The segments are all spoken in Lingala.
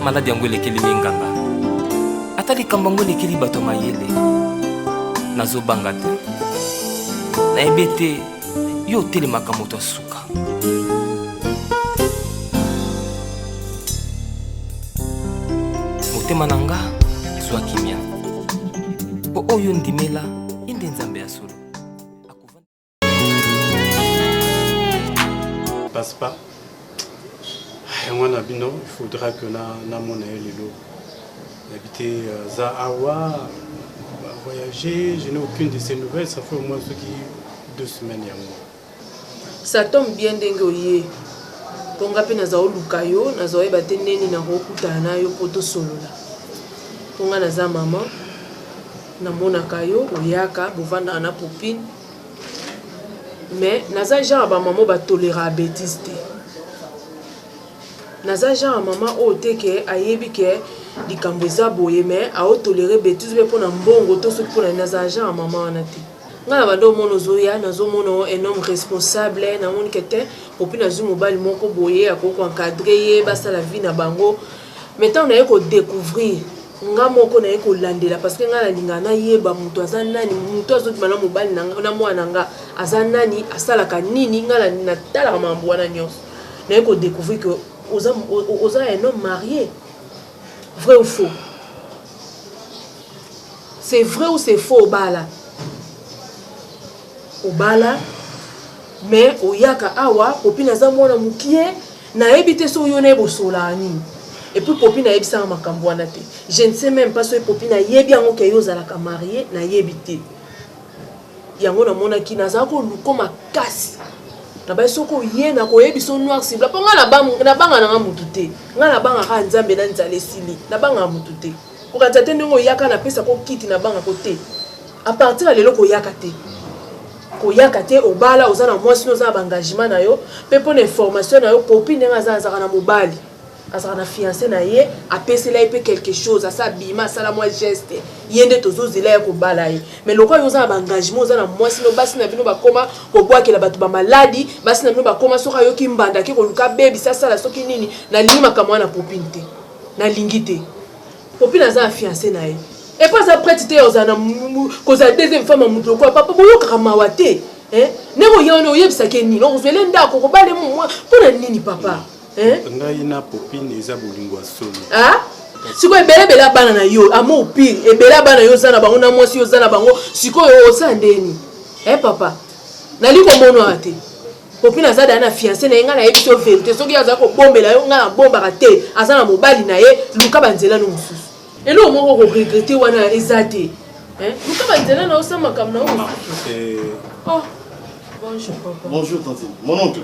maladi yango elekeli nganga ata likambo yango elekeli bato mayele nazobanga te nayebi ete yo otelemaka moto asuka motema na nga zwa kimia po oyo ndimela inde nzambe ya solo passe pas. Et moi, il faudra que na mon habiter à Awa, voyager. Je n'ai aucune de ces nouvelles. Ça fait au moins 2 semaines. Ça tombe bien d'engoyer. Ponga pe naza olukayo, naza oyeba te neni na kokutana yo poto solola. Ponga naza maman, namonaka yo oyaka bovanda na popine. Mais naza genre ba maman ba tolera bêtise te. Naza genre maman o te ke ayebi ke likambo eza boye mais a o tolérer bêtise be pona mbongo to soki pona naza genre maman wana te. Ngala bando mono zoya nazo mono un homme responsable na moni kete popina zu mobile moko boye akoko encadrer ye basa la vie na bango. Maintenant on a ko découvrir nga moko na ko landela parce que nga linga na yeba mutu azanani mutu azoti mana mobile na mwana nga azanani asalaka nini nga na tala mambo wana nyos na ko découvrir que oza un homme marié. Vrai ou faux? C'est vrai ou c'est faux bala? Obala mais oyaka awa popina za mwana mukie na ebite so yone bosola ni. Et puis popina yebisa makambo wana te. Je ne sais même pas si popina yebi yango ke yozala ka marié na yebite. Yango na mona ki naza ko luko makasi. Na ba soko ye na ko yebiso noir cible. Po nga na banga na mutu te. Nga na banga ka nzambe na nzale sili. Na banga mutu te. Ko kata te ndongo yaka na pesa ko kiti na banga ko te. À partir de lelo ko yaka te. Ko yaka te obala ozana mwasi no za engagement na yo, pe pour information na yo popine nga za na mobali. Azara na fiancé na ye, apesela pe quelque chose, asa bima sala moi geste. Yende tozo zela ko bala ye. Mais loko yo za engagement ozana mwasi no basi na bino bakoma ko bwakela batu ba maladi, basi na bino bakoma soka yo kimbanda ke ko luka baby sasa la soki nini na lima kama na popine te. Na lingite. Popine za fiancé na ye. Et pas après tu t'es ozana koza deuxième femme mutu ko papa boyo kama te. Nebo yono yebisa ke nini. No uzele ndako ko bale moi pona nini papa? Ngaina popine eza bolingo asolo. Ah? Siko ebele bela bana na yo, amo pire, ebela bana yo zana bango na mwasi yo zana bango, siko yo osandeni. Papa. Nali ko mono ate. Popine azada na fiancé na nga na yebiso vérité, soki aza ko bombela yo nga na bomba te, azana mobali na ye, luka banzela no mususu. Elo moko ko regretter wana ezate. Luka banzela na osama kam na o. Oh. Bonjour papa. Bonjour tante. Mon oncle.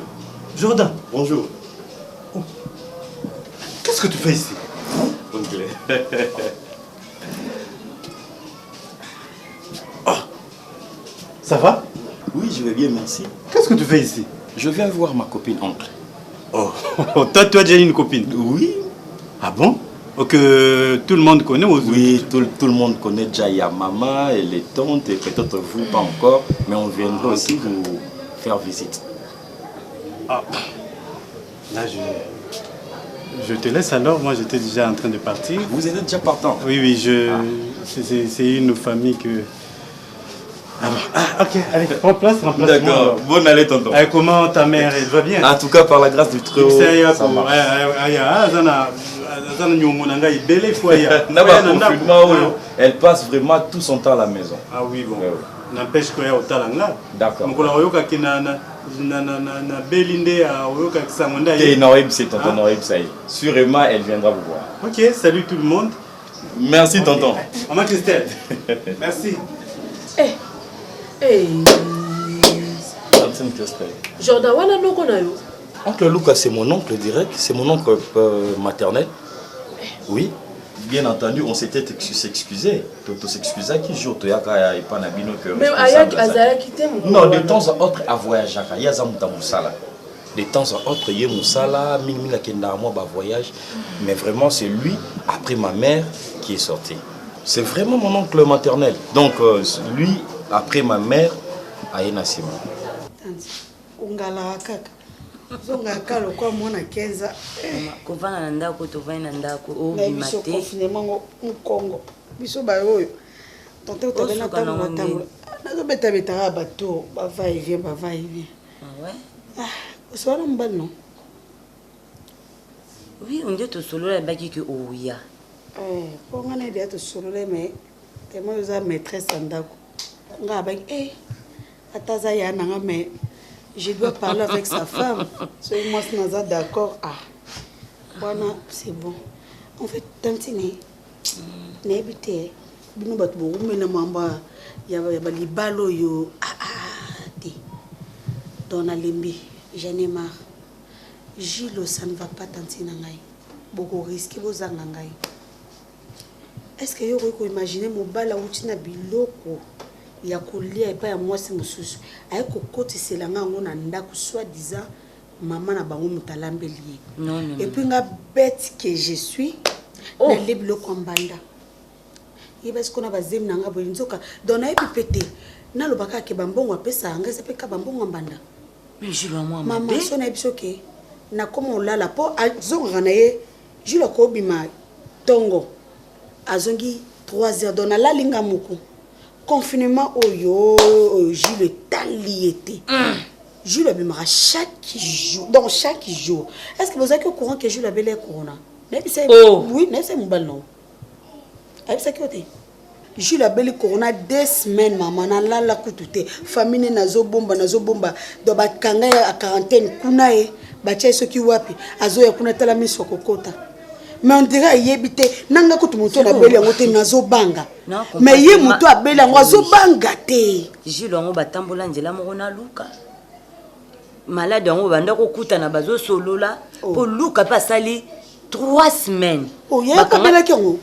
Jordan. Bonjour. Qu'est-ce que tu fais ici? Oncle. Oh. Ça va? Oui, je vais bien, merci. Qu'est-ce que tu fais ici? Je viens voir ma copine, oncle. Oh, toi tu as déjà une copine? Oui. Ah bon? Que tout le monde connaît? Oui, tout le monde connaît déjà. Il y a maman et les tantes et peut-être vous pas encore, mais on viendra aussi vous faire visite. Ah. Là, je te laisse alors. Moi, j'étais déjà en train de partir. Vous êtes déjà partant? Oui, c'est une famille que... Ah, ok, allez, prends place, remplace-moi. D'accord, bonne allée, tonton. Comment ta mère, elle va bien? En tout cas, par la grâce du Très-Haut, ça marche. Elle passe vraiment tout son temps à la maison. Ah oui, bon. N'empêche qu'il y a au talanga. D'accord. Sûrement, elle viendra vous voir. Ok, salut tout le monde. Merci, tonton. Maman Christelle, merci. Jordan, wana noko na yo. Oncle Lucas, c'est mon oncle direct, c'est mon oncle maternel. Oui. Bien entendu, on s'était excusé. Toto s'excusa qui joue toyaka et pas nabino que. Mais ayak azala quitté mon. Non, de temps en autre à voyager à ya zamuta musala. De temps en autre yé musala, minga kenda moi ba voyage, mais vraiment c'est lui après ma mère qui est sorti. C'est vraiment mon oncle maternel. Donc lui après ma mère a Sima. Ungala kaka. zonga kalo kwa mwana 15 kovanda na ndako tovandi na ndako na obima biso te confinement Congo biso ba oyo tonte utabena tango na tango nazobeta betaka bato bava et vient oswana mbali non oui on dit tosolola ebaki ke oya po nga na idea tosolole mais tellement oza maîtresse ya ndako nga abaki ataza ya nanga mais je dois parler avec sa femme soki mwasi naza d'accord wana c'est bon en fait tantine nayebi te bino bato bokumena mamba ya balibala oyo te dans nalembi j'en ai marre Gilles ça ne va pas tantine ngai boko risque bozanga ngai est-ce que yo ko imaginer mobala uti na biloko ya kolia epa ya mwasi mususu aye kokotisela ngango na ndako soi-disant maman na bango mutalambeli et puis nga bête que je suis na le biloko mbanda yeba ce qu'on a bazem na nga bolinzoka dona epi pété na lobaka ke bambongo apesa nga ça pe ka bambongo mbanda mais je le moi maman so na biso ke na komo lala po azonga na ye je le ko bima tongo azongi 3 heures dona la linga moko confinement oyo Jules taliété Jules bimara chaque jour donc chaque jour est-ce que vous êtes au courant que Jules a belé corona oui mais c'est mon ballon avec ça côté Jules a belé corona 2 semaines maman na la kutute famille nazo bomba do ba kanga à quarantaine kuna e ba tchai soki wapi azo ya kuna tala miso kokota mais on dirait yebité nanga ko tumuto na beli yango te nazo banga mais ye muto abeli yango azo banga te Jules ngo batambola njela moko na luka malade yango banda ko kuta na bazo solola po luka pa sali 3 semaines ya ka bela kengo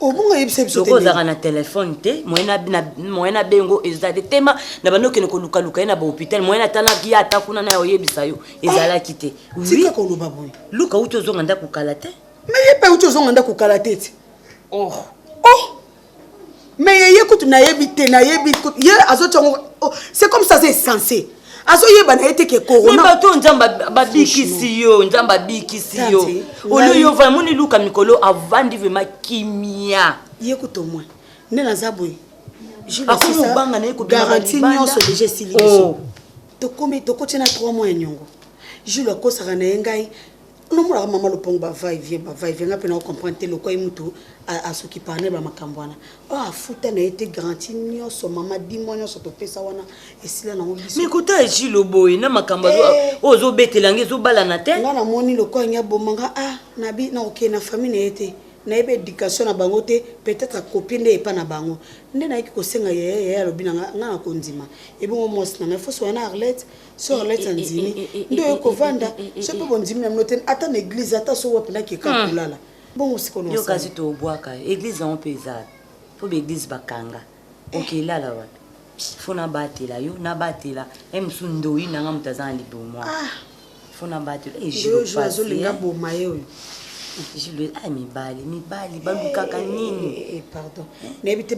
obunga yebise biso te ko na téléphone te moyena bengo ezade tema na bando ke ko luka na ba hôpital moyena tana ki ata kuna na yebisa yo ezala kite oui ko loba boy luka uto zonga nda kukala te mais ye pa uto zonga nda kukala te mais ye kutu na yebite na yebi ye azotongo c'est comme ça c'est censé azo yeba na ete ke corona mais bato njamba babikisi yo olo yo va moni luka mikolo avandi vema kimia ye kuto moi ne na zaboy je le sais ça banga na ko garantie nyonso déjà sili biso to komi to kotina 3 mois nyongo je le kosaka na ngai no mura mama lopongo ba va et vient ngape na comprendre te lokwa imutu a s'occuper ne ba makambwana afuta na ete garantie nyonso mama dimo nyonso to pesa wana esila na ngobiso mais kota Gilles boy na makamba ozo betelange zo bala na te ngana moni lokwa nya bomanga nabi na okay na famille na ete na ebe éducation na bango te peut-être a copine de pas na bango nde na yiki ko senga ye lobina ngana ko ndima ebongo mos na faut so na Arlette so Arlette ndimi ndo ko vanda so pe bon ndimi na noten ata na église ata so wapenda ke ka kulala bon usikono yo kazi to bwaka église on pesa faut be église bakanga okay lala wa fona batela yo na batela emsundo ina nga mutazana libomwa fona batela je zo linga boma yo je le mibali balukaka nini pardon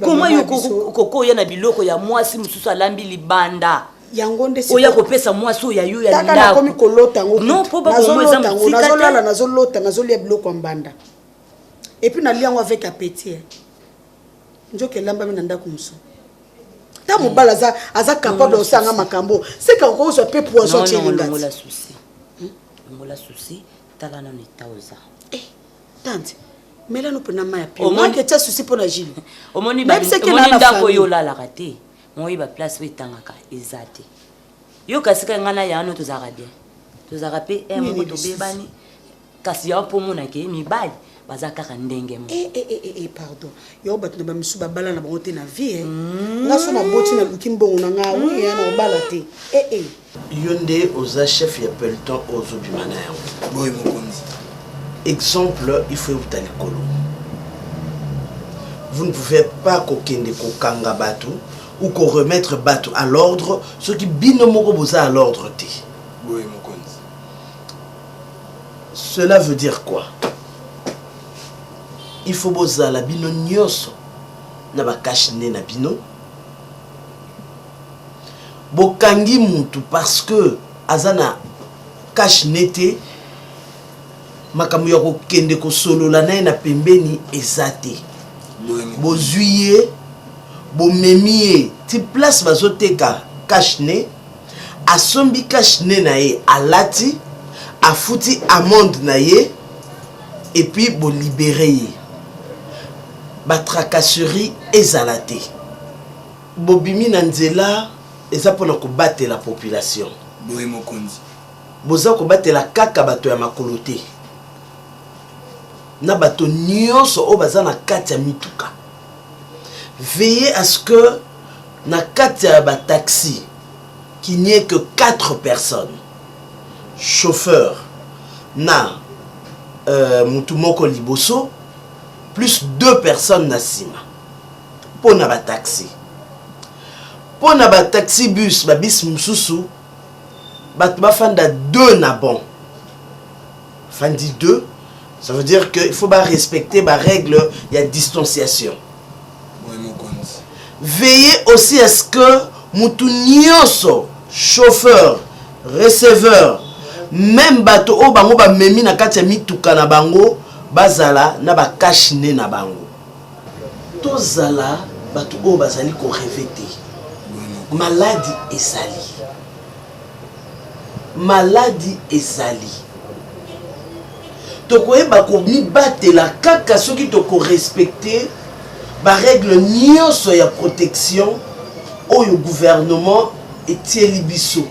comment yo koko ya na biloko ya mwasi mususu alambi libanda yango nde oya kopesa mwasi oya yo ya ndako taka komi kolota ngo non po ba bomweza mfika nazolala nazolota nazolia biloko mbanda et puis na liango avec appétit njoke lamba mina ndako musu ta mobala aza capable osanga makambo c'est quand on se peut poisson tchélinga ngola souci tala na nitauza tante mais là nous prenons ma paix moi que tu as souci pour la Gilles omoni ndako yo lala kate moi ba place wetangaka ezate yo kasika ngana ya no tozaka bien tozaka pe mo to bebani kasi ya po mona ke mibali bazaka ka ndenge mo pardon yo bat na ba misu ba bala na bango te na vie nga so na boti na lukimbongo na nga oui na bala te yonde oza chef ya peloton ozo bimana yango boy mokonzi exemple il faut vous aller colo vous ne pouvez pas kokende kokanga bato ou ko remettre bato à l'ordre ce qui bino moko boza à l'ordre te boy mokonzi cela veut dire quoi il faut boza la bino nyonso na ba cache ne na bino bokangi mutu parce que azana cache nete makambo ya kokende kosolola naye na pembeni eza te. Bozwi ye bomemi ye ti place bazoteka cache-nez asombi cache-nez na ye alati afuti amende na ye et puis bolibere ye batracasserie ezala te bobimi na nzela eza mpona kobatela population boye mokonzi boza kobatela kaka bato ya makolo te na bato nyonso oyo baza na kati ya mituka. Veillez à ce que na kati ya bataxi qu'il n'y ait que 4 personnes, chauffeur na mutu moko liboso plus 2 personnes na sima pour na bataxi. Pour na bataxi bus babis mususu bato bafanda 2 na bon fandi 2. Ça veut dire qu'il faut respecter les règles, il y a distanciation. Veillez aussi à ce que mutu nyonso, chauffeur, receveur, même bato o bango ba memi na kati ya mituka na bango, bazala na ba cache-nez na bango. Tozala bato o bazali ko revêter. Maladie ezali. Maladie ezali. Tokoyeba ko mibatela kaka soki toko respecter ba règle nyonso ya protection oyo gouvernement etieli biso.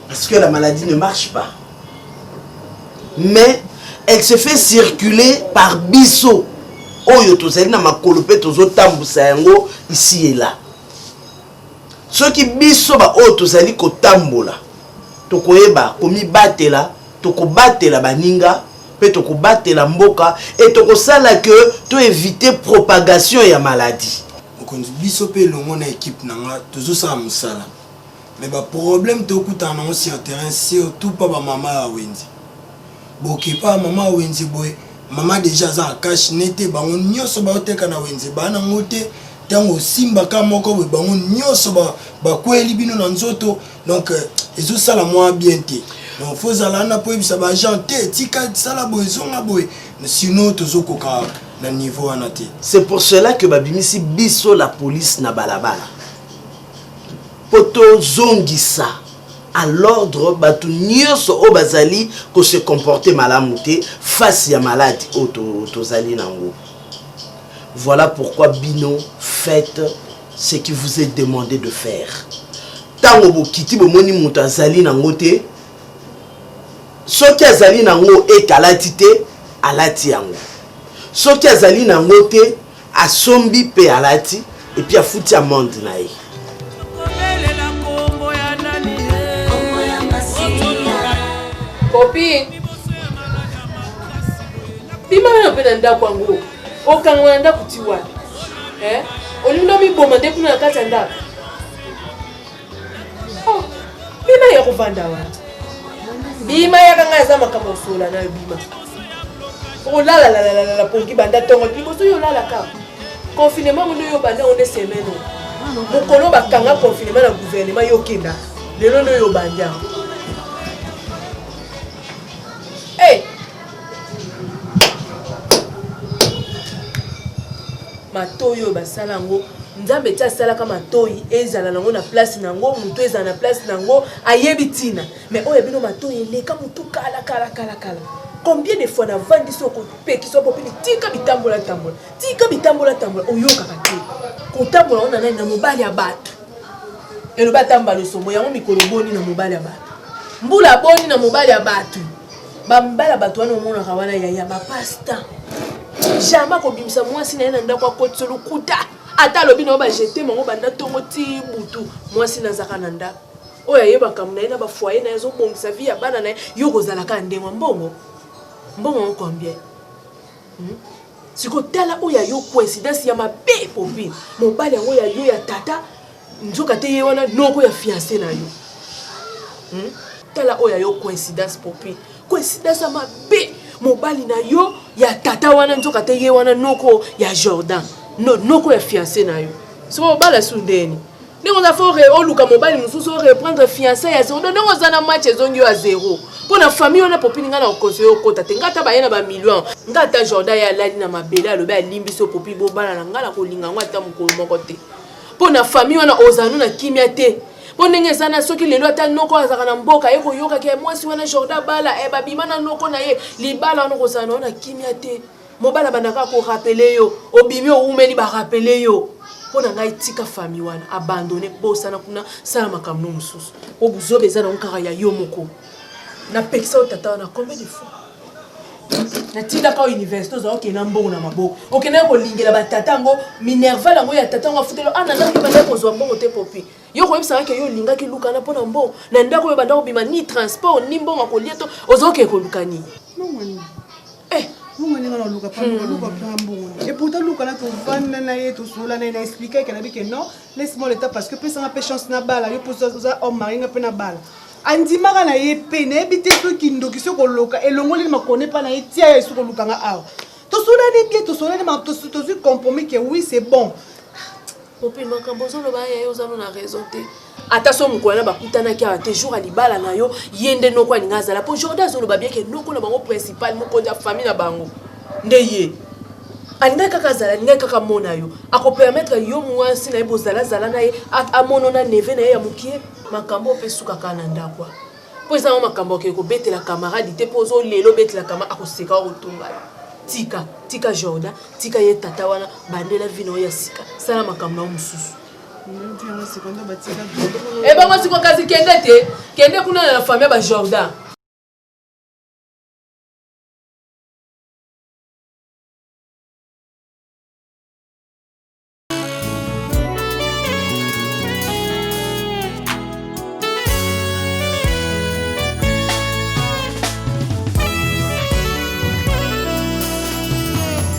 Parce que la maladie ne marche pas. Mais elle se fait circuler par biso. Oyo tozali na makolo pe tozotambusa yango ici et là. Soki biso ba oyo tozali kotambola tokoyeba ko mibatela tokobatela baninga pe tokobatela mboka et tokosala que to éviter propagation ya maladie. Mokonzi biso pe longo na équipe nanga tozosala musala. Mais ba problème tokuta na sur terrain surtout pas ba mama ya wenzi. Boki pa mama ya wenzi boy mama déjà za cache-nez te bango nyonso ba oteka na wenzi bana ngote tango simba ka moko boy bango nyonso ba kweli bino na nzoto donc ezosala moi bien te. Non, faut zalana pour ça va janter tika sala boyzonga boy sinon tozokoka na niveau anate. C'est pour cela que babimisi biso la police na balabala. Poto zongisa à l'ordre batu nyonso o bazali ko se comporter malamu te face ya maladie tozali nango. Voilà pourquoi bino faites ce qui vous est demandé de faire. Tango bokiti bomoni mutu azali nango te. Soki azali nango ekalati te alati yango. Soki azali nango te asombi pe alati et puis afuti amende na ye. Copine. Bima na pena ndako ngo. Okangwa ndako tiwa. Olindo mi boma ndeku na kati ndako. Oh. Bima ya kuvanda wa. Bima ya kanga za makambo sola na bima. O la pongi banda tongo bimo so yo la ka. Confinement mo yo banda on est semaine. Mo kono ba kanga confinement na gouvernement yo kinda. Lelo no yo banda. Hey. Matoyo basala ngo nzambe tia sala kama toyi ezala nango na place nango mutu ezala na place nango ayebi tina mais oyo bino matoyi eleka mutu kala combien de fois na vandi soko pe ki so popini tika bitambola oyoka kate kotambola ona na mobali ya bato elo batambala sombo yango mikolo boni na mobali ya bato mbula boni na mobali ya bato bambala bato wana omona kawana ya ba pasta jamais kobimisa mwasi na ye na ndako akotisa lokuta ata alobi na yo bajete mango banda tongo ti butu mwasi nazaka na ndako oyo ayebaka na ye na bafoye na ye ezobongisa vi ya bana na ye yo kozalaka ndenge mbongo combien sikotala oyo ayo coïncidence ya mabe popine mobali yango ya yo ya tata nzoka te ye wana noko ya fiancé na yo tala oyo ayo coïncidence popine coïncidence ya mabe mobali na yo ya tata wana nzoka te ye wana noko ya Jordan noko ya fiancé na yo so bala sundeni ndenge oza fo oluka mobali mosusu reprendre fiancé ya 0 ndenge oza na match ezongi yo ya 0 mpo na famille wana popini ngai na okonseille okota te ngai ata baye na bamillion ngai ata Jordan ya alali na mabele alobi alimbi so popi bobala na ngai na kolinga yango ata mokolo moko te mpo na famille wana ozano na kimia te mpo ndenge eza na soki lelo ata noko azalaka na mboka ye koyokaki mwasi wana Jordan bala babima na noko na ye libala wana kozala na kimia te mobala bandaka korapele yo obimi oumeli barapele yo mpo na ngai tika famille wana abandone bosana kuna sala makambo mosusu po buzobe eza nango kaka ya yo moko napekisa oyo tata wana combien de fois natindaka o université ozala okenda mbongo na maboko okendaki kolingela batata yango minerval yango ya tata yango afutelo nandaki bandaki kozwa mbongo te popi yo koyebisaka ke yo olingaki lukana mpo na mbongo na ndako oyo bandaki obima ni transport ni mbongo akolia to oza okende koluka nini Mungu ninga na luka pa mbongo. Et pourtant luka na to vanda na ye to sola na expliquer que na bi que non, laisse-moi le temps parce que personne n'a pas chance na bala, yo pour ça homme mari nga pe na bala. Andimaka na ye pe na ebite to kindoki so ko loka elongo li ma connaît pas na ye tia so ko luka nga awa. To sola ni bien to sola ni ma to compromis que oui c'est bon. Popi makambo zo lo ba ye ozalo na raison te. Ata so mukwana bakutana ki ate jour à libala na yo yende noko alinga zala po Jordan zo lo ba bien que noko na bango principal moko ya famille na bango ndeye alinga kaka zala alinga kaka mona yo ako permettre yo mwasi na ebo zala na ye amono na neve na ye ya mukie makambo pe suka kana ndakwa po eza makambo ke ko betela camarade te po zo lelo betela kama akoseka otunga tika Jordan tika ye tata wana bandela vino ya sika sala makambo na mususu bango siko kasi kende kuna na famille ba Jordan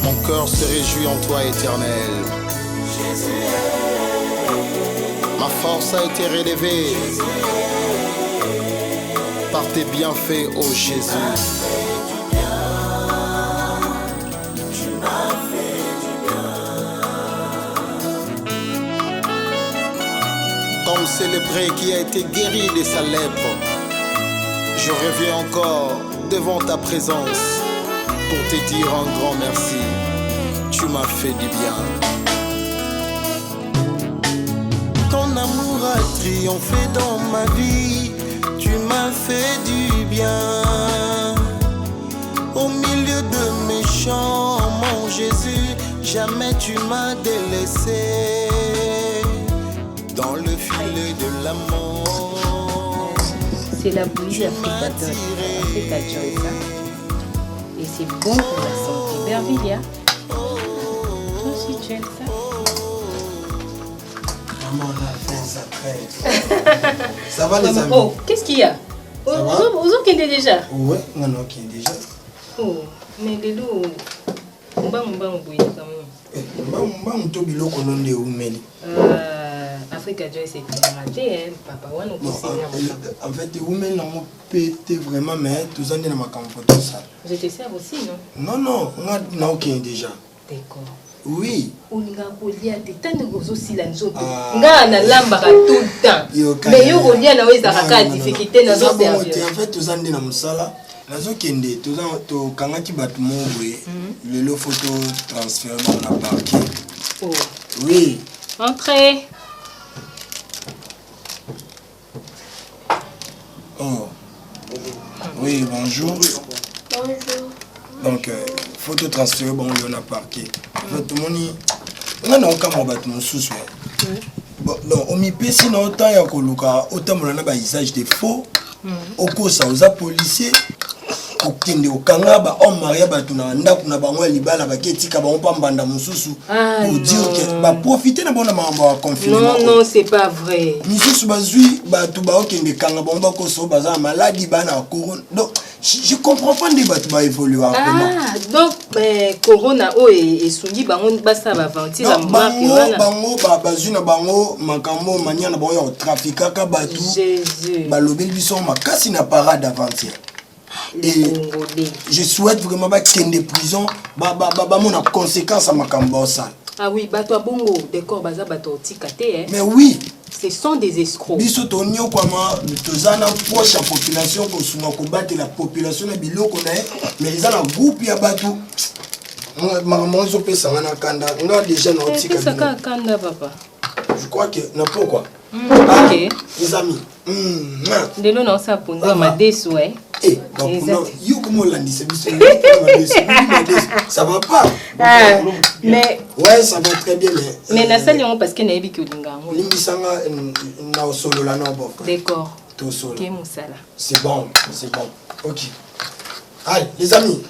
Mon cœur se réjouit en toi, Éternel. Ma force a été relevée par tes bienfaits, ô Jésus. Comme ce lépreux qui a été guéri de sa lèpre, je reviens encore devant ta présence pour te dire un grand merci. Tu m'as fait du bien. Ton amour a triomphé dans ma vie. Tu m'as fait du bien. Au milieu de mes chants, mon Jésus, jamais tu m'as délaissé. Dans le filet de l'amour, c'est la bouillie Africa Joy, ça. Et c'est bon pour la santé. Bervilia, toi aussi tu aimes ça? Maman, on a fait ça très. Ça va les amis? Oh, qu'est-ce qu'il y a? Vous qui êtes déjà? Ouais, non, qui est déjà. Oh, mais les loups, on va bouillir quand même. On va biloko konon de umeli. Africa Joy, c'est raté, hein, papa. En fait, umeli n'a pas pété vraiment, mais tout ça n'est pas comme ça. Je te sers aussi, non? Non, on a aucun déjà. D'accord. Oui. On a collié à des temps de aussi la zone. Nga na lamba tout le temps. Mais yo collié na weza kaka difficulté na zo servir. En fait, tout ça n'est na musala. Na zo kende, tout ça to kangaki batu mobwe. Le photo transfert dans la parquet. Oh. Oui. Entrez. Oh. Oui, bonjour. Bonjour. Donc, photo transfert bon on a parquet. En fait, tout le monde on a encore mon bâtiment sous soi. Bon, non, on m'y paie sinon autant ya koluka autant mon na ba usage de faux. Au kosa aux policiers. Okende okanga ba homme marié ba tuna ndaku na bango libala ba ketika ba ompa mbanda mususu pour dire que ba profiter na bona mambo confinement. Non, c'est pas vrai. Mususu bazui ba tu ba okende kanga ba omba ko so baza maladie ba na corona. Donc je comprends pas des batu ba évoluer donc corona o et sungi bango basa ba ventir la marque wana. Bango ba bazui na bango makambo mania na bango ya trafica ka batu. Jésus. Ba lobel biso makasi na parade avant-hier. Et je souhaite vraiment qu'il y ait des prisons, mon conséquence à ma cambosa. Ah oui, bato bongo, d'accord, baza bato tikate. Mais oui, Ce sont des escrocs. Biso tonyo kwama tozana poche ya population ko sunga ko battre la population na biloko na mais ils ont groupe ya batu. Maman zo pesa ngana kanda nga déjà na otika. Pesa ka kanda papa. Je crois que na pourquoi. OK. Les amis. Delo na sa pondo ma desu eh. Eh, yo comment l'andi c'est ça va pas. Mais ouais, ça va très bien mais na sali on parce que na ebi ki olinga ngo. Limbisanga na solo la no bof. D'accord. Tout solo. Ke musala. C'est bon, c'est bon. OK. Allez, les amis.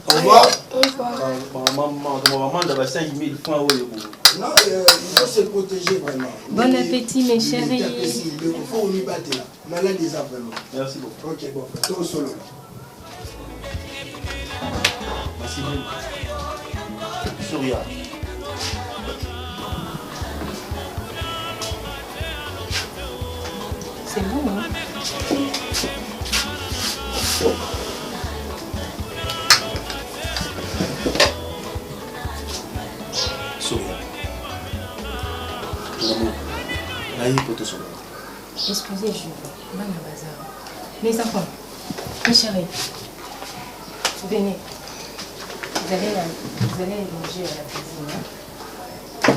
Au revoir. Maman d'abord 5000 francs non, il faut se protéger vraiment. Bon appétit mes chéris. Il faut nous battre là. Malade des vraiment. Merci beaucoup. OK, bon. Tout solo. Merci. Souria. C'est bon, hein? Excusez, je vais à bazar. Les enfants, mes chéris, venez. Vous allez manger à la cuisine. Hein?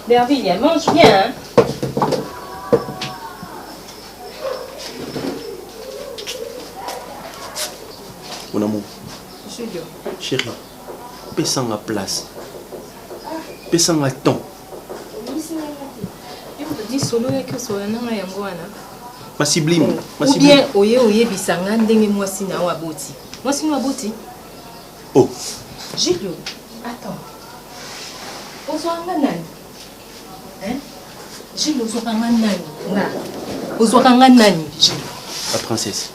Berville, elle mange bien. Hein? Mon amour. Julio. Chérie, pesa ma place. Pesa ma temps. Dis solo que solo nanga yango wana. Ma sublime. Ou bien oye bisanga ndenge mwasi na wa boti. Mwasi na boti. Oh. Julio, attends. Ozwanga nani? Hein? Julio ozwanga nani? Nga. Ozwanga nani, Julio? La princesse.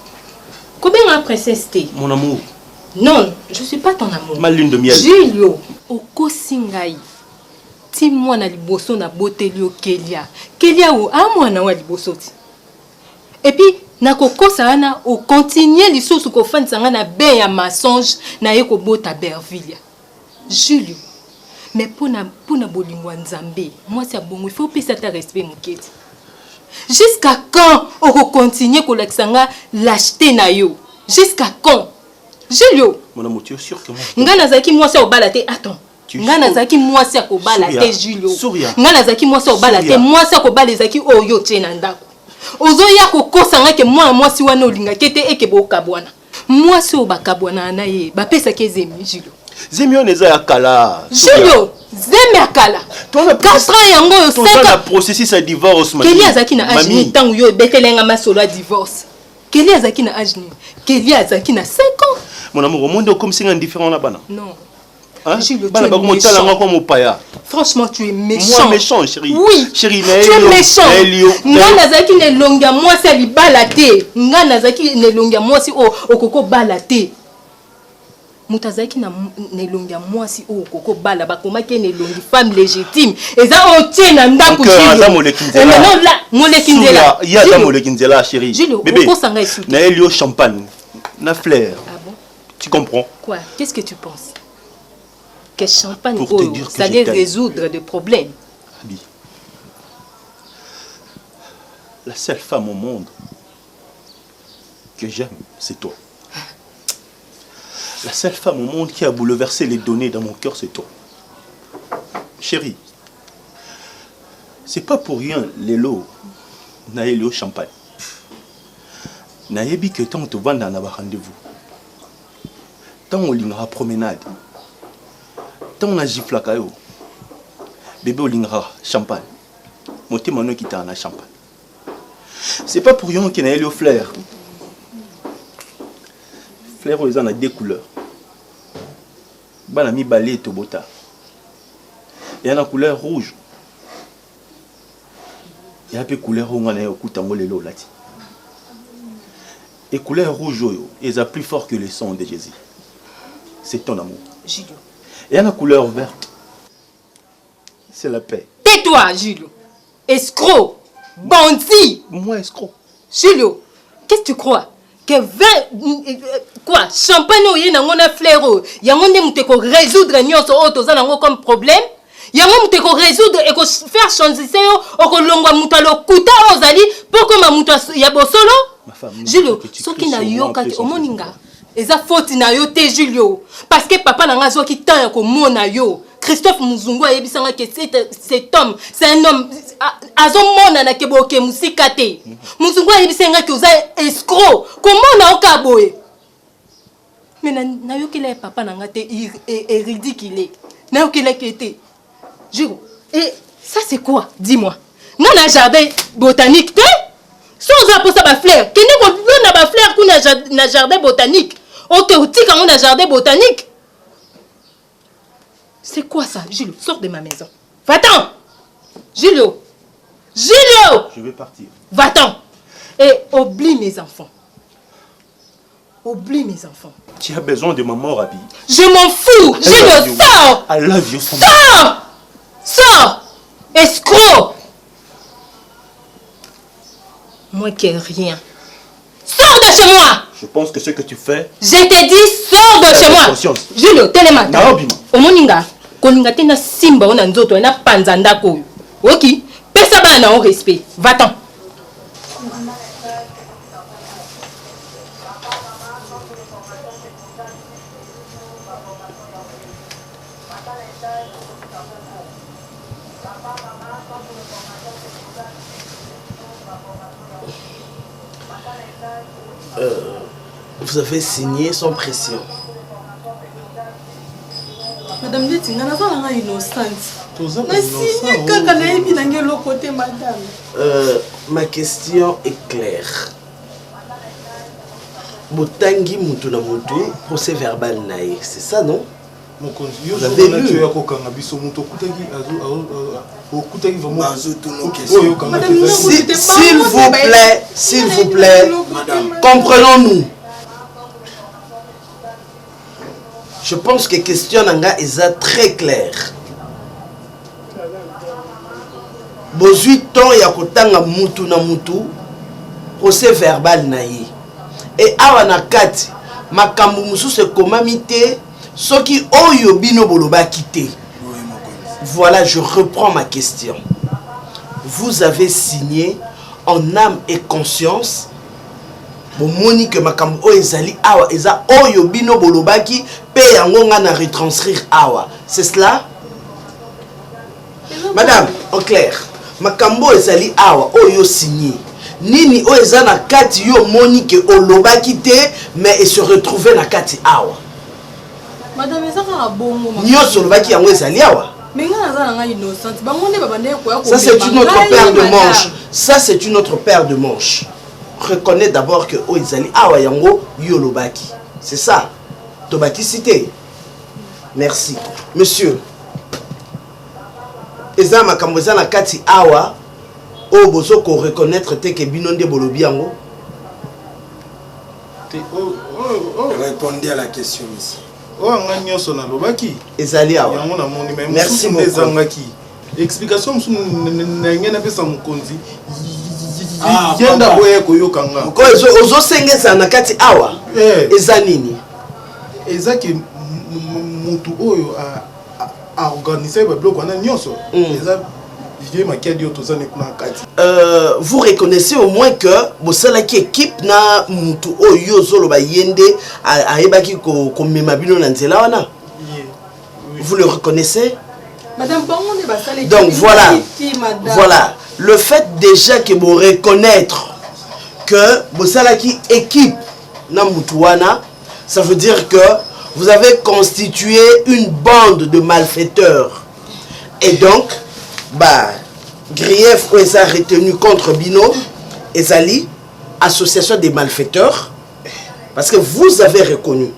Combien la princesse t'es? Mon amour. Non, je suis pas ton amour. Ma lune de miel. Julio, okosingai. Ti mwana liboso na botelio Kelia. Kelia o a mwana wa liboso ti. Et puis na kokosa wana o continuer lisusu ko fansanga na be ya mensonge na ye ko bota Berville. Julio. Mais pona bolingo nzambe, moi c'est bon, il faut pesa ta respect muketi. Jusqu'à quand on va continuer ko laksanga l'acheter na yo? Jusqu'à quand? Julio. Mon amour, tu es sûr que moi? Ngana zaki moi c'est au balate. Attends. Ngana zaki moi c'est ko balate Julio. Ngana zaki moi c'est au balate. Moi c'est ko balate zaki oyo tena ndako. Ozoya ko kosanga ke moi si wana olinga kete eke bokabwana. Moi c'est au bakabwana na ye. Ba pesa ke zemi Julio. Zemi on eza ya kala. Julio, zemi ya kala. 4 ans yango yo 5 ans. Ton processus à divorce mami. Keli azaki na âge ni tangu yo betelenga masolo à divorce. Keli azaki na âge ni. Keli azaki na 5 ans. Mon amour, au monde comme c'est indifférent là-bas. Non. Hein? Julio, tu es méchant. Franchement, tu es méchant. Moi, méchant, chérie. Oui. Chérie, tu es méchant. Nga nazaki ne longa moi c'est li balate. Nga nazaki ne longa moi si o koko balate. Mutazaki na ne longa moi si o koko bala ba koma ke ne longi femme légitime. Eza o tiena ndako Julio. Mais non là, molekinzela. Il y a molekinzela chérie. Julio, bébé. Na elio champagne. Na fleur. Ah bon? Tu comprends? Quoi? Qu'est-ce que tu penses? Que champagne ça allait résoudre des problèmes. Abi, la seule femme au monde que j'aime, c'est toi. La seule femme au monde qui a bouleversé les données dans mon cœur, c'est toi. Chérie, c'est pas pour rien les lots naïli au champagne. Naïbi que tant te vend dans un rendez-vous. Tant on l'ingara promenade. Tant on a gifla kayo. Bébé on l'ingara champagne. Mon témoin qui t'a en a champagne. C'est pas pour rien qu'il y a eu fleurs. Fleurs, ils en ont deux couleurs. Ban ami balé et tobota. Il y a une couleur rouge. Il y a une couleur rouge. Et couleur rouge, ils sont plus forts que le son de Jésus. C'est ton amour. Julio. Il y a une couleur verte. C'est la paix. Tais-toi, Julio. Escroc. Bandit. Moi, escroc. Julio, qu'est-ce que tu crois? Que 20... Quoi? Champagne, il y a un fleur. Il y a un résoudre comme problème. yango moto ekorésoudre ekofaire changer yo okolongwa moto alokuta ozali mpo koma moto ya bosolo. Julio soki nayoka te omoni nga eza faute na yo te Julio parce que papa nanga azwaki temps ya komona yo. Christophe Muzungu ayebisanga que cet homme c'est un homme azomona na keboke musika te. Muzungu ayebisanga que oza escroc komona okaboye. Mais nayokela papa nanga te est ridicule. Nayokela ke te. Julio et ça c'est quoi? Dis-moi. Non na jardin botanique te? Sans apposer ma fleur. Qui n'est pas ma fleur qu'on a jardin botanique. Autotique on a jardin botanique. C'est quoi ça, Julio? Sors de ma maison. Va-t'en. Julio. Julio. Je vais partir. Va-t'en. Et oublie mes enfants. Oublie mes enfants. Tu as besoin de maman, Rabi. Je m'en fous. Julio, sors. I love you. Sors. Sors. Escroc. Moi qui ai rien. Sors de chez moi. Je pense que ce que tu fais... Je t'ai dit, sors de chez moi. Conscience. Julio, télémata. Naobima. Omoninga, koninga tena simba ona nzoto na panzanda ko. Ok, pesa bana na respect. Va-t'en. Vous avez signé sans pression. Madame Dietinga, je suis innocente. Je suis innocente. Madame. Ma question est claire. Botangi Mutuna Mutu, procès verbal naïf, c'est ça, non? Vous avez lu. S'il vous plaît, comprenons-nous. Je pense que question nanga est très claire. Bozui ton ya kotanga mutu na mutu, procès verbal naïf. Et awa na kati, makambu musu se komamite. Soki oyo bino boloba quitté. Voilà, je reprends ma question. Vous avez signé en âme et conscience. Bon moni que makambo o ezali awa eza oyo bino bolobaki pe yango nga na retranscrire awa. C'est cela? Madame, en clair, makambo ezali awa oyo signé. Nini o eza na kati yo moni que olobaki te mais et se retrouver na kati awa. Madame, ça c'est une autre paire de manches. Ça c'est une autre paire de manches. Reconnais d'abord que Oizali Awa Yango Yolobaki. C'est ça. Tobaki cité. Merci. Monsieur. Eza makamboza na kati Awa o bozo ko reconnaître te ke binonde bolobi yango. Répondez à la question ici. Merci beaucoup. Explication vous reconnaissez au moins que bosalaki équipe na mutu oyo zolo ba yende aebaki ko memabino na nzela wana. Vous le reconnaissez? Madame, donc voilà. Voilà. Le fait déjà que vous reconnaître que bosalaki équipe na mutu wana, ça veut dire que vous avez constitué une bande de malfaiteurs. Et donc bah grief ou ça retenu contre Bino Ezali, association des malfaiteurs, parce que vous avez reconnu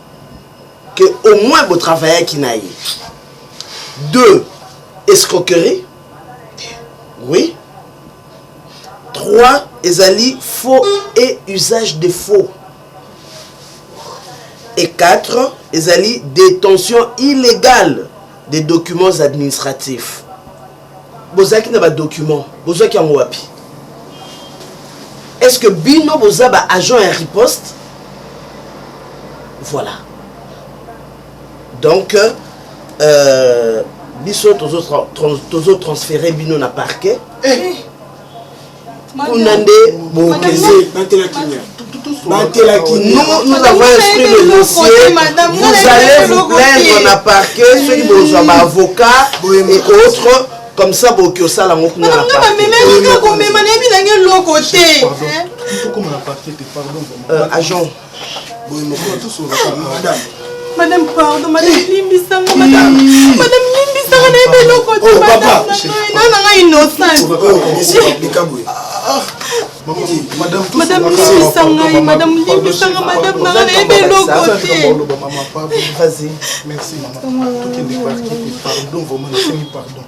que au moins vous travaillez qui n'a eu 2 escroquerie, oui, 3 Ezali faux et usage de faux, et 4 Ezali détention illégale des documents administratifs. Bozaki na ba document, bozaki en wapi? Est-ce que Bino Bozaba agent et riposte? Voilà. Donc biso tozo transférer bino na parquet. Nous avons instruit le dossier. Vous allez vous plaindre dans le parquet, ceux qui sont avocats et autres. Comme ça, vous avez ça, la agent. Madame, pardon, madame Limbisanga, madame Limbisanga, madame innocente. Madame Limbisanga, madame Limbisanga, madame vas-y. Merci, maman. Pardon, pardon.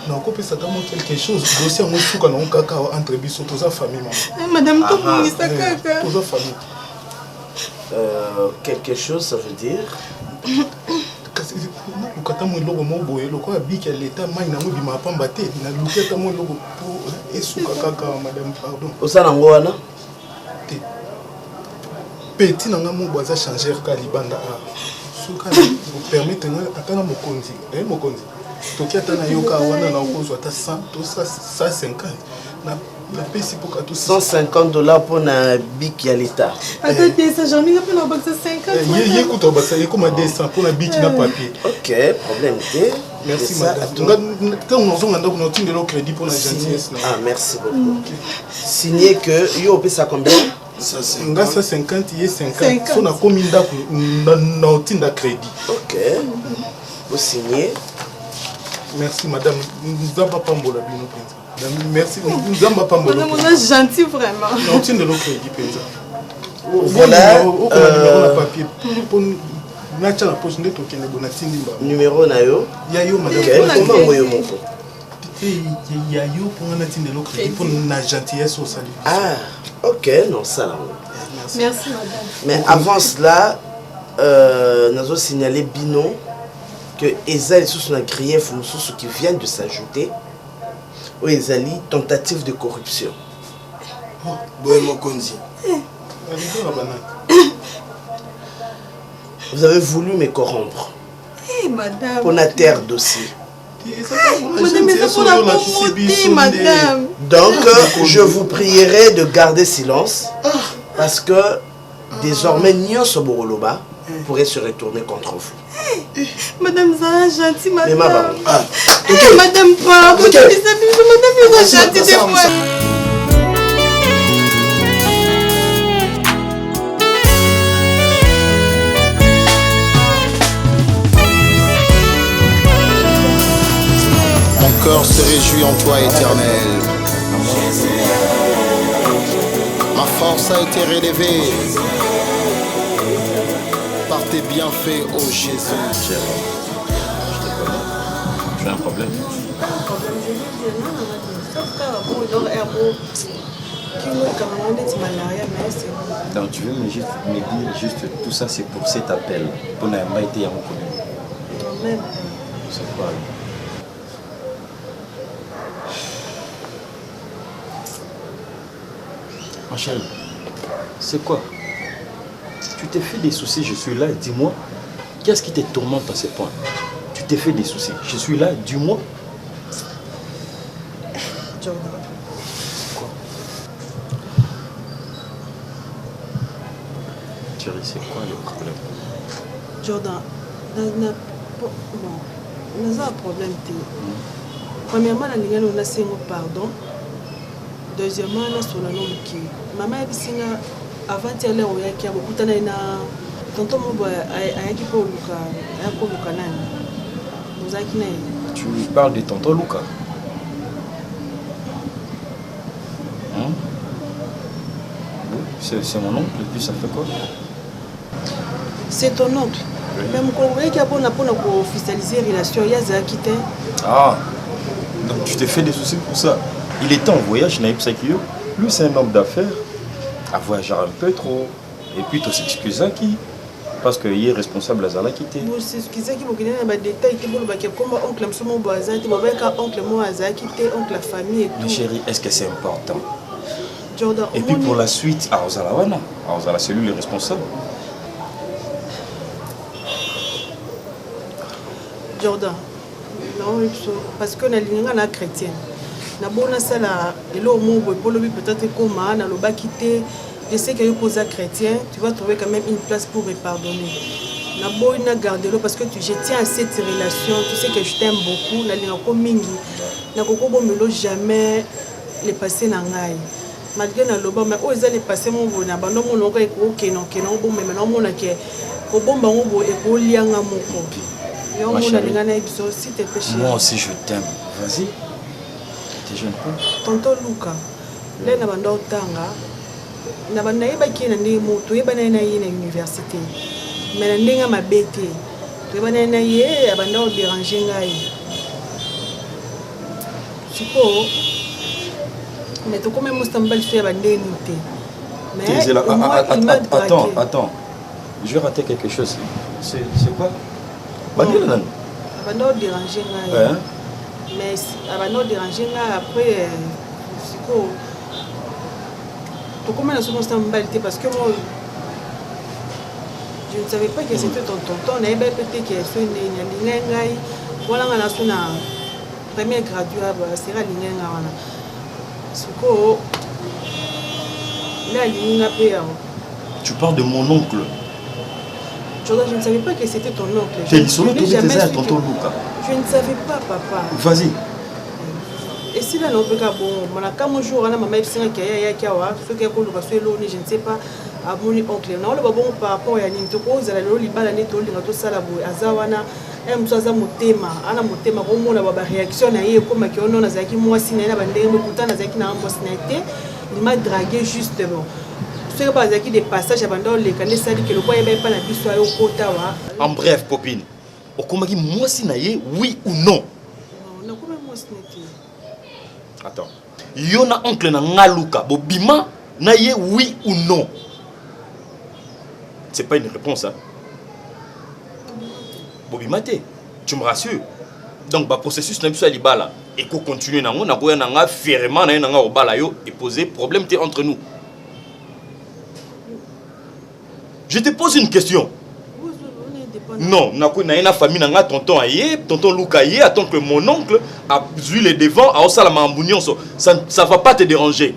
Non, ça demande quelque chose. Dossier moi sous quand on caca entre biso tous famille maman. Madame tout pour ça caca. Tous famille. Quelque chose ça veut dire Lukata mo logo mo boye loko abiki l'état mai na mo bima pamba te na lukata mo logo pour esuka kaka madame pardon. Osana ngwana te. Petit na nga mo boza changer ka libanda a. Suka vous permettre atana mokonzi. Mokonzi. Toki atana yoka wana na okozwa ta 100 to 150 na la pesi pour ka tout $150 pour na biki ya l'état. Attends, ça j'en ai pas na box 50. Yé kuto ba ça yé 200 pour na biki na papier. OK, problème té. Merci madame. Quand on zonga ndako na tinde le crédit pour la gentillesse. Ah, merci beaucoup. Signé que yo peut ça combien? Ça 50 yé 50. So na komi ndako na tinde crédit. OK. Vous signez. Merci madame. Nous avons pas mbola bino penza. Merci. Nous avons pas mbola. Madame, on est gentil vraiment. Non, tu ne l'as crédit penza. Voilà. Papier. Nacha la poche ndeto kene bonatindi ba. Numéro na yo. Ya yo madame. Comment moyo moko? Ya yo pour natindi le crédit pour na gentillesse au salut. Ah, OK, non ça là. Merci madame. Mais avant cela, nous avons signalé Bino que Ezali sous un grief sous qui vient de s'ajouter au Ezali tentative de corruption. Vous avez voulu me corrompre madame. pour la terre dossier. Madame. Donc, je vous prierai de garder silence parce que désormais Nyon Soboroloba pourrait se retourner contre vous. Madame Zara gentille, madame. Mais madame pas, vous madame gentille de moi. Mon cœur se réjouit en toi, éternel. Ma force a été relevée par tes bienfaits, ô Jésus. Je te connais. Tu as un problème? Donc tu veux me dire juste tout ça c'est pour cet appel. Pour n'avoir été reconnu. C'est quoi? Rachel, c'est quoi? Tu t'es fait des soucis, je suis là, dis-moi. Qu'est-ce qui te tourmente à ce point? Tu t'es fait des soucis, je suis là, dis-moi. Jordan. Quoi? Thierry, c'est quoi le problème? Jordan, bon, on a un problème. Premièrement, on a fait pardon. Deuxièmement, on a son nom qui. Maman a dit avant d'aller au Yaki, beaucoup de temps, tonton Mobo a équipé au Luka, a équipé au Luka. Nous avons. Tu parles de tonton Luka? C'est mon oncle, et puis ça fait quoi? C'est ton oncle. Même quand on voyait qu'il y a pour officialiser la relation, il y a Zaki. Ah, donc tu t'es fait des soucis pour ça. Il était en voyage, Naïb Sakio. Lui, c'est un homme d'affaires. A voyagé un peu trop. Et puis, tu s'excuses qui? Parce qu'il est responsable à Zala quitté. Vous s'excusez qui vous connaissez les détails qui vous comme oncle Msomo Bazati, oncle moi Zaki, oncle la famille et tout. Mais chérie, est-ce que c'est important? Jordan, et puis pour la suite, à Ozalawana. À Ozala, c'est lui le responsable. Jordan. Non, parce que na chrétien. Na bona sala elo mo peut-être comme na lo ba quitter. Je sais que pour un chrétien, tu vas trouver quand même une place pour me pardonner. Na boy na garder-le parce que je tiens à cette relation. Tu sais que je t'aime beaucoup. Na linga ko mingi. Na koko bomelo jamais les passer na ngai. Malgré na loba mais oza les passer mon bona bando mon longa eko kenon bon mais maintenant mon na ke ko bomba ngo bo eko lianga moko. Yo mon na linga na ebiso si te péché. Moi aussi je t'aime. Vas-y. T'es jeune peu. Tonton Luca. Là na bando tanga. Na banda yeba ki na ndenge moto yeba na ye na université. Mais na ndenge mabete. Yeba na ye abanda o déranger ngai. Siko mais tu comme Mustambal sur la ndenge nité. Mais attends. Je vais rater quelque chose. C'est quoi? Abanda o déranger ngai. Mais abanda o déranger ngai après siko pourquoi je suis en parce que moi, je ne savais pas que c'était ton tonton. On avait peut-être que c'est une ligne. Voilà, on a son premier graduat, c'est la ligne. La ligne. Tu parles de mon oncle. Je ne savais pas que c'était ton oncle. Tu es solo, tu es tonton Luca. Je ne savais pas, papa. Vas-y. Et si là, on peut pas bon, quand un jour, on a ma mère qui a ce qui a connu parce que je ne sais pas, à mon oncle. On a le bon par rapport à une chose, à la liba, la netto, tout ça, la boue, Azawana, un soisa motema, Anna motema, au moins la réaction à y comme qui on a Zaki, moi, si n'a pas de mouton, Zaki n'a pas de il m'a dragué justement. Ce n'est pas Zaki des passages abandonnés, les canets, ça dit que le bois n'est pas la bise au Kotawa. En bref, copine, au Komaki, moi, si n'a oui ou non? Non, comment moi, si n'a attends. Yona oncle na ngaluka bobima na ye oui ou non? C'est pas une réponse hein. Bobima te. Tu me rassures. Donc ba processus na biso libala et ko continuer nango na boya nanga fièrement na nanga obala yo et poser problème te entre nous. Je te pose une question. Non, na une famille na tonton aye, tonton Luca aye, attends que mon oncle a vu les devants à Osalama Ambounion, ça va pas te déranger.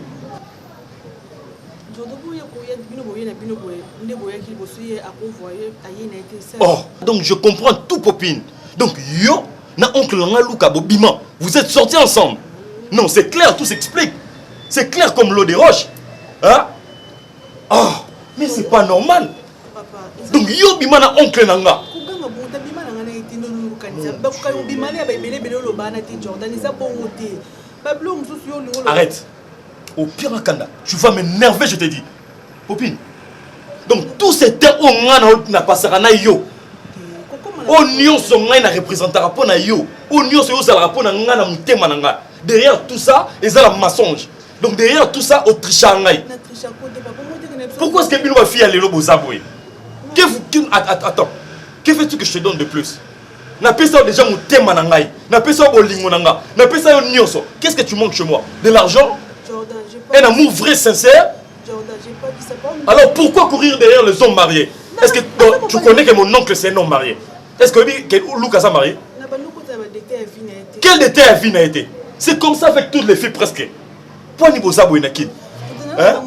Oh, donc je comprends tout popine. Donc yo, na oncle na Luca Bobima, vous êtes sortis ensemble. Non, c'est clair, tout s'explique. C'est clair comme l'eau des roches. Hein? Oh, mais c'est pas normal. Donc yo bima na oncle nanga. Arrête. Au pire Kanda, tu vas m'énerver, je te dis. Popine. Donc tout ce temps on n'a pas ça na yo. Oignon son na représentera pas na yo. Oignon c'est ça la na nga na mutema nanga. Derrière tout ça, ils ont la mensonge. Donc derrière tout ça, Autriche-Angaï. Pourquoi est-ce que Bino va faire les lobos zaboué? Attends, que fais-tu que je te donne de plus? N'a pas ça déjà mon thème manangai, n'a pas ça bolingo nanga, n'a pas ça nyoso. Qu'est-ce que tu manques chez moi? De l'argent? Un amour vrai, sincère? Alors pourquoi courir derrière les hommes mariés? Est-ce que tu connais que mon oncle c'est un homme marié? Est-ce que Lucas a marié? Quel détail à vie n'a été? C'est comme ça avec toutes les filles presque. Pour niveau zaboué nakid. Hein?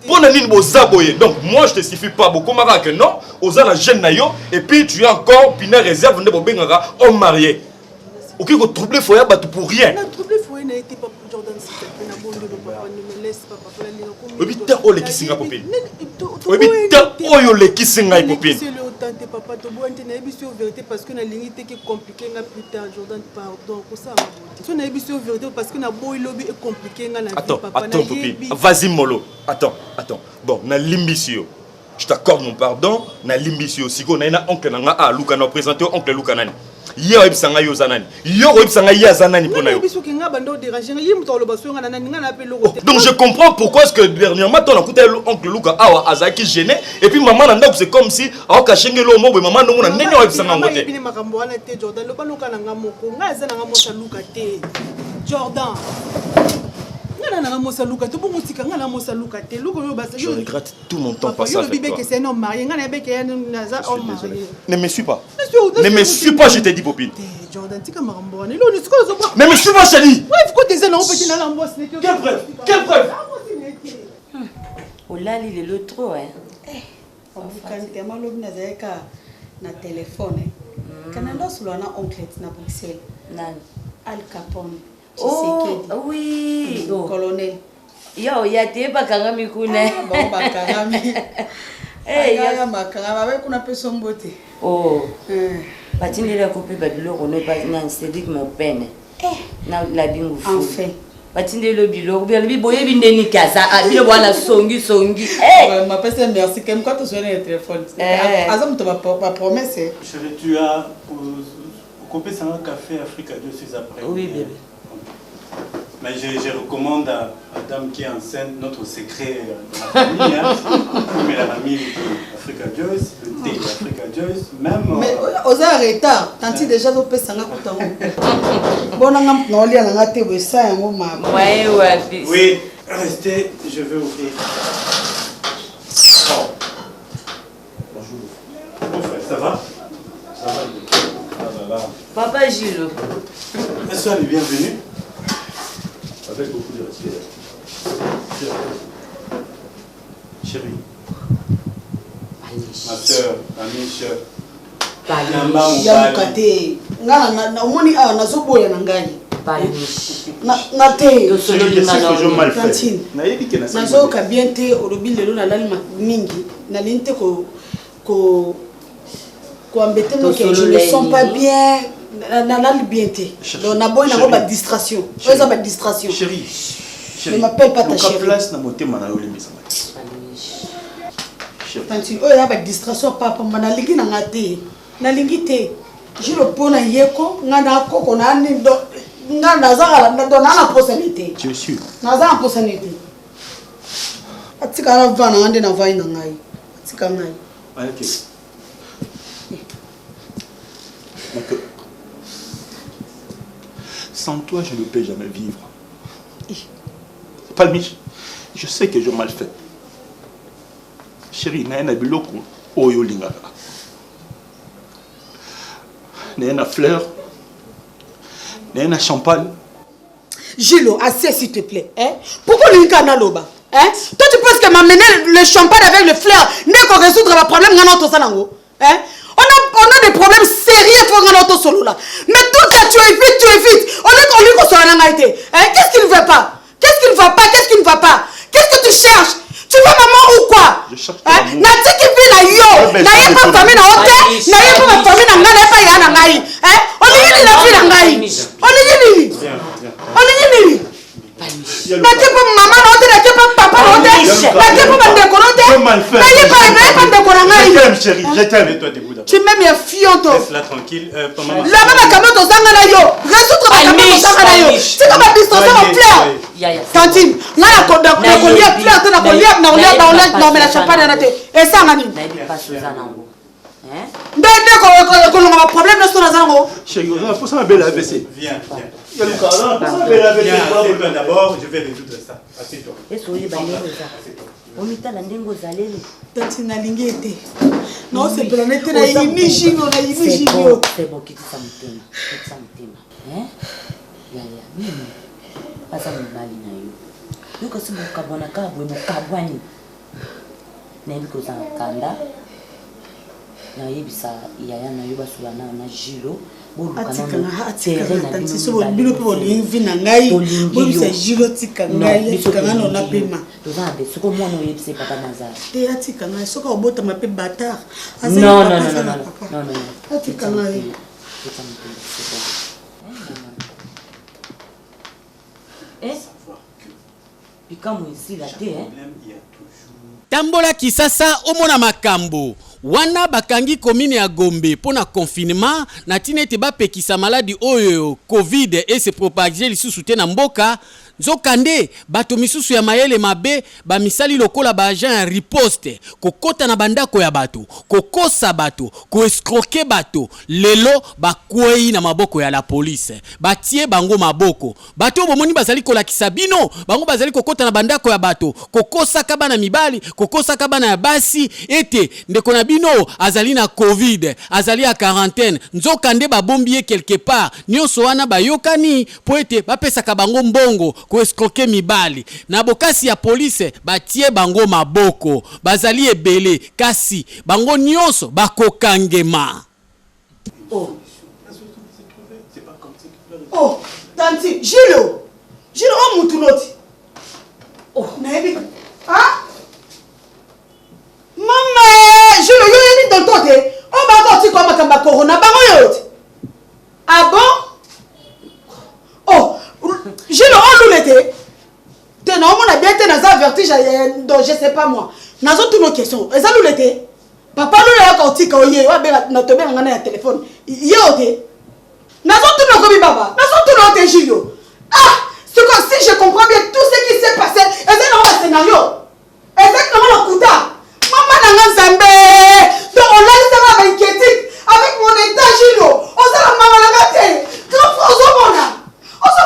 Pour niveau zaboué. Donc moi je te suffis pas beaucoup que non. Aux la jeune nayo et puis tu es encore pina réserve de bobengara homme marié. Ok, vous troublez foyer battu pour rien. Oui, t'as oh les kissinga popine. Oui, t'as oh les kissinga popine. Parce que la ligne était compliquée plus tard, Jordan, pardon, pour ça. Si on a eu sur vérité parce que la boy lobby est compliqué. Attends, popine. Vas-y, mollo. Attends. Bon, na limbisio. Je t'accorde mon pardon. Na limbisio. Si on a un oncle nanga a Luca na présenté oncle Luca nani. Yo ebsanga yo zanani. Yo ebsanga ya zanani pona yo. Donc je comprends pourquoi est-ce que dernièrement ton écouté oncle Luca awa azaki gêné et puis maman nanda c'est comme si a kashenge lo mo maman no na ndenyo ebsanga ngote. Jordan. Je regrette tout mon temps passé avec toi. Ne me suis pas. Ne me suis pas, je t'ai dit, Popine. Mais me suis pas, chérie. Quelle preuve? Quelle preuve? Oh là, il est le trop, hein. Na téléphone Canada solo na oncle na Bruxelles Nani? Al Capone. Oh oui, colonel. Yo ya te bakanga mikune. Ba bakanga. Eh ya makanga ba kuna peso mbote. Oh. Patine la coupe ba biloko no pas na Cédric mon peine. Na la bingu fu. Enfin. Patine le biloko bien bi boye bi ndeni kasa abile bwana songi. Ma pèse merci quand quand tu sonnes le téléphone. Azam to ba promesse. Chérie, tu as coupé ça un café Africa de ces après. Oui bébé. Mais je recommande à Madame qui est enceinte notre secret de la famille. Mais la famille Africa Joyce, le thé Africa Joyce, même. Mais aux retard, tanti déjà do pesa nga kutango. Bona ngam no lia nga te we sa yango ma. Ouais. Oui, restez, je vais ouvrir. Oh. Bonjour. Ça va? Ça va. Papa Gilles. Sois le bienvenu. Avec beaucoup de respect. Chérie. Ma soeur, ma niche. Yamukate. Na omoni a na zoboya na ngai. Na te. Na zo ka bien te olobi lelo na lali mingi. Na linte ko embêter moi que je ne sens pas bien. Na bien te. Donc na boy na ba distraction. Ça ba distraction. Chérie. Ne m'appelle pas ta chérie. Place na motema na yo lemisa. Tanti o ya ba distraction papa mana lingi na ngate. Na lingi te. Je le pona yeko ngana koko na ni do ngana za na do na possibilité. Tu es sûr? Na za possibilité. Atika na vana ngande na vai na ngai. Atika ngai. OK. Donc, sans toi, je ne peux jamais vivre. Palmiche, je sais que j'ai mal fait. Chérie, na na biloko oyo lingaka. Na fleur, na champagne. Gilo, assez s'il te plaît. Pourquoi l'ingana loba? Toi tu penses que m'amener le champagne avec les fleurs n'est qu'on résoudre le problème dans notre salon? On a des problèmes sérieux pour notre solo là. Mais tout ça tu évites. On est qu'on soit en Haïti. Qu'est-ce qui ne va pas? Qu'est-ce qui ne va pas? Qu'est-ce que tu cherches? Tu veux maman ou quoi? Je cherche Nati qui vit na yo. Na yé pas famille na hotel. Na yé pas famille na ngana pas ya na ngai. On est ni la vie na ngai. On est ni. Nati pas maman na hotel, nati pas papa na hotel. Nati pas ndeko na hotel. Na yé pas ndeko na ngai. Je t'aime chérie, je t'aime et toi debout d'abord. Tu m'aimes bien fianto. Laisse-la tranquille. La même caméra au sang na yo. Résoudre ma caméra au sang na yo. C'est comme la distance en fleur. Tantine, là na kolia fleur na kolia na mais la champagne na te. Et ça ngani. Pas Suzanne ngo. Ndeko ko longa problème na sona zango. Chérie, on a forcément belle AVC. Viens. D'abord, je vais résoudre ça. Assieds-toi. On est à la ndingo zalele. Tantina lingete. Non, c'est planète na yinishi no na yinishi yo. C'est bon qui ça mutema. Hein? Ya. Mimi. Pasa mbali na yo. Yuko simu kabona kabwe mukabwani. Na yuko za kanda. Na yebisa yaya na yo basula na Gilo. Atikanga tanti so bino po linvi na ngai. Bobisa Gilo tikanga tikanga no na pema. Tozabe soko mwana yebise papa Nazar. Te atikanga soko obota mape bâtard. Non. Atikanga. Tambola Kisasa omona makambo wana bakangi commune ya Gombe pona confinement na tinete ba pekisa maladie oyo Covid et se propager lisusu te na mboka nzokande bato misusu ya mayele mabe bamisali lokola ba agent ya riposte kokota na bandako ya bato kokosa bato koescroquer bato lelo bakwei na maboko ya la police batie bango maboko bato bomoni bazali kolakisa bino bango bazali kokota na bandako ya bato kokosa kabana mibali kokosa kabana ya basi ete ndeko na bino azali na covid azali ya quarantaine nzokande babombi ye quelque part nyonso wana bayokani po ete bapesaka bango mbongo koescroquer mibali na bokasi ya police batie bango maboko bazali ebele kasi bango nyonso bakokangema. Oh, tanti, Gilo, oh mutunoti. Oh, naebi. Ah? Mama, Gilo, yo yeni tontote. Oh, bako ti kwa makamba corona, bango yote. Ah bon? Oh, Gilo, on l'oulete. T'es non, on a bien été dans un vertige, donc je sais pas moi. Nazo toutes nos questions. Et ça l'oulete. Papa nous l'a quand tika oye, wa bela notre bela ngana ya téléphone. Yote. Nazo tout nos kobi baba. Nazo tout nos te Gilo. Ah, c'est comme si je comprends bien tout ce qui s'est passé. Et c'est dans le scénario. Et c'est comment le kuta. Maman n'a Zambé. Donc on l'a laissé avec inquiétude. Avec mon état Gilo. On s'est la maman la gâté. Grand frère Zomona. On s'en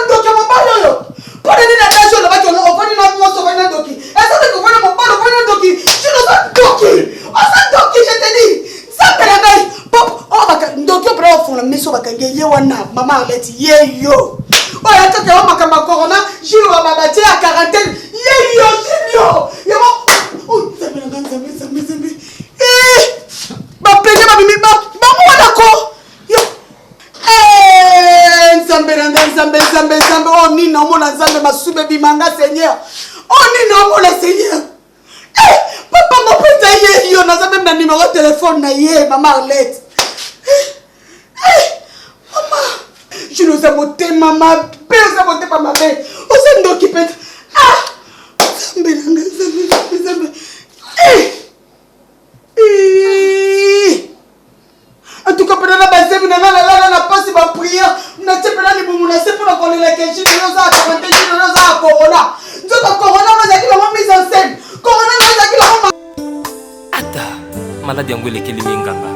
ndoki mon balo. Pour les nations là-bas on va venir moi sauver un doki. Et ça c'est qu'on va mon balo venir doki. Gilo ça doki. On s'en doki je te dis. Ça me la pop. Oh baka ndoki on prend au fond la maison baka ye wana maman Arlette ye yo. Oh ya tata on makamba corona Gilo va babatia à quarantaine. Ye yo Gilo. Yo oh ça me la eh ba plaignez ba mimi ba moi d'accord. Yo Nzambe oh ni na mona Nzambe masube bimanga Seigneur oh ni na mona Seigneur papa mo pesa ye yo na Nzambe na numéro de téléphone na ye maman Arlette maman je nous ai monté maman pesa monté pas ma mère on s'est occupé Nzambe en tout cas pendant la base na passe ba prière na tepela ni bomu na se pour qu'on les keji no za quarantaine no za corona nzoto corona mazaki la mise en scène corona mazaki la ata maladi yango elekeli minganga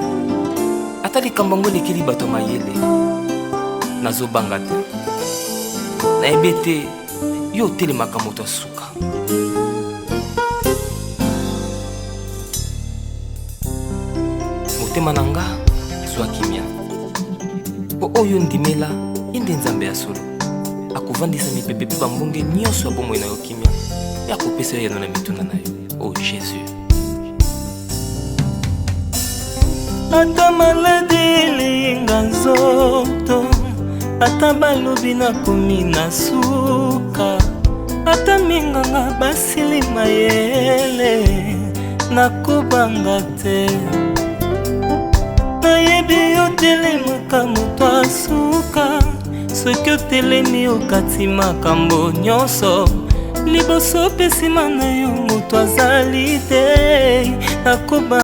ata likambo yango elekeli bato mayele nazobanga te nayebi ete yo otelemaka moto asuka motema na nga zwa kimia po oyo ndimela inde Nzambe ya solo akovandisa mipepe mpe bambonge nyonso ya bomoi na yo kimia ya kopesa yo yano na mituna na yo o Jésus. Ata maladi elinga nzoto ata balobi nakomi na suka ata minganga basili mayele nakobanga te nayebi otelemaka moto asuka soki otelemi okati makambo nyonso liboso pe nsima na yo moto azali te nakoba